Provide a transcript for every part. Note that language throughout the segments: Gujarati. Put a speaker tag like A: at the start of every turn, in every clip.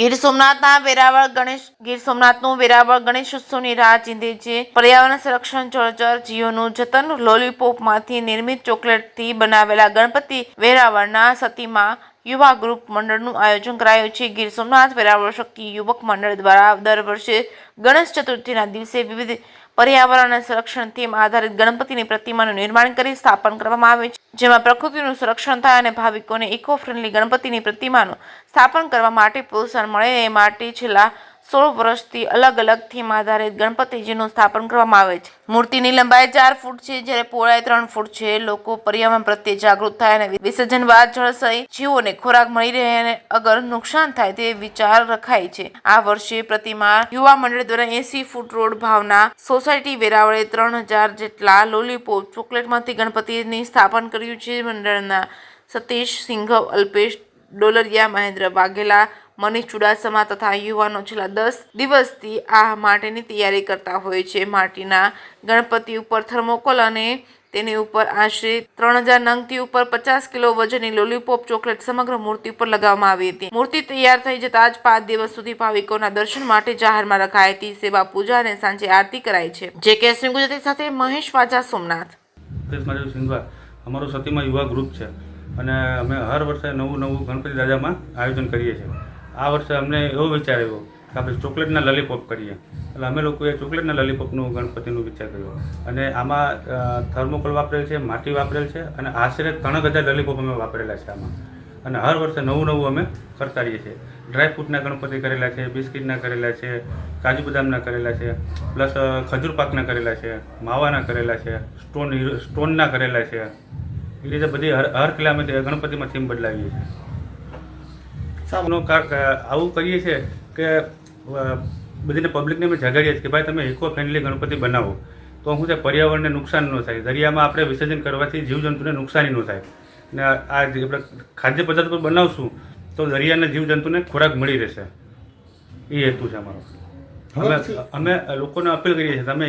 A: ગીર સોમનાથનું વેરાવળ ગણેશોત્સવની રાહ ચીંધે છે। પર્યાવરણ સંરક્ષણ, જળચર જીવોનું જતન, લોલીપોપમાંથી નિર્મિત ચોકલેટથી બનાવેલા ગણપતિ વેરાવળના સતીમાં યુવા ગ્રુપ મંડળનું આયોજન કરાયું છે। ગીર સોમનાથ વેરાવળ શક્તિ યુવક મંડળ દ્વારા દર વર્ષે ગણેશ ચતુર્થીના દિવસે વિવિધ પર્યાવરણ સંરક્ષણ થીમ આધારિત ગણપતિની પ્રતિમાનું નિર્માણ કરી સ્થાપન કરવામાં આવે છે, જેમાં પ્રકૃતિનું સંરક્ષણ થાય અને ભાવિકોને ઇકો ફ્રેન્ડલી ગણપતિની પ્રતિમાનું સ્થાપન કરવા માટે પ્રોત્સાહન મળે એ માટે છેલ્લા 16 વર્ષથી અલગ અલગ થીમ આધારિત ગણપતિજીનું સ્થાપન કરવામાં આવે છે। મૂર્તિની લંબાઈ 4 ફૂટ છે, જ્યારે પહોળાઈ 3 ફૂટ છે। લોકો પર્યાવરણ પ્રત્યે જાગૃત થાય અને વિસર્જન બાદ જળાશય જીવોને ખોરાક મળી રહે અને અગર નુકસાન થાય તે વિચાર રખાય છે। આ વર્ષે પ્રતિમા યુવા મંડળ દ્વારા 80 ફૂટ રોડ ભાવના સોસાયટી વેરાવળે 3000 જેટલા લોલીપોપ ચોકલેટમાંથી ગણપતિની સ્થાપન કર્યું છે। મંડળના સતીશ સિંઘવ, અલ્પેશ ડોલરિયા, મહેન્દ્ર વાઘેલા, મનીષ ચુડાસમા તથા યુવાનો છેલ્લા 10 દિવસથી આ માટેની તૈયારી કરતા હોય છે। માટીના ગણપતિ ઉપર થર્મોકોલ અને તેની ઉપર આશરે 3000 નંગથી ઉપર 50 કિલો વજનની લોલીપોપ ચોકલેટ સમગ્ર મૂર્તિ ઉપર લગાવવામાં આવી હતી। મૂર્તિ તૈયાર થઈ જતા જ 5 દિવસ સુધી ભાવિકોના દર્શન માટે જાહેરમાં રખાઈ હતી। સેવા પૂજા અને સાંજે આરતી કરાઈ છે। જે કે સિંહ ગુજરાતી સાથે મહેશ વાજા, સોમનાથ।
B: અમારું સતીમાં યુવા ગ્રુપ છે અને અમે હર વર્ષે નવું ગણપતિ દાદામાં આયોજન કરીએ છીએ। આ વર્ષે અમને એવો વિચાર આવ્યો કે આપણે ચોકલેટના લોલીપોપ કરીએ, એટલે અમે લોકોએ ચોકલેટના લોલીપોપનું ગણપતિનું વિચાર કર્યો અને આમાં થર્મોકોલ વાપરેલ છે, માટી વાપરેલ છે અને આશરે 3000 લોલીપોપ અમે વાપરેલા છે આમાં। અને હર વર્ષે નવું અમે કરતા રહીએ છીએ। ડ્રાયફ્રૂટના ગણપતિ કરેલા છે, બિસ્કિટના કરેલા છે, કાજુ બદામના કરેલા છે, પ્લસ ખજૂર પાકના કરેલા છે, માવાના કરેલા છે, સ્ટોનના કરેલા છે। એ રીતે બધી હર કિલ્લા અમે ગણપતિમાં થીમ બદલાવીએ છીએ। આવું કરીએ છીએ કે બધીને પબ્લિકને અમે જગાડીએ છીએ કે ભાઈ તમે ઇકો ફ્રેન્ડલી ગણપતિ બનાવો તો શું છે, પર્યાવરણને નુકસાન ન થાય, દરિયામાં આપણે વિસર્જન કરવાથી જીવજંતુને નુકસાની ન થાય ને આ આપણે ખાદ્ય પદાર્થ પર બનાવશું તો દરિયાના જીવજંતુને ખોરાક મળી રહેશે। એ હેતુ છે અમારો। અમે લોકોને અપીલ કરીએ છીએ તમે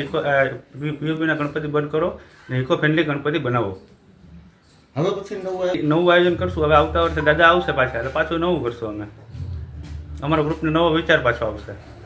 B: પીઓપીના ગણપતિ બંધ કરો ને ઇકો ફ્રેન્ડલી ગણપતિ બનાવો।
C: હવે પછી
B: નવું આયોજન કરશું। હવે આવતા વર્ષે દાદા આવશે પાછા, એટલે પાછું નવું કરશું અમે। અમારા ગ્રુપને નવો વિચાર પાછો આવશે।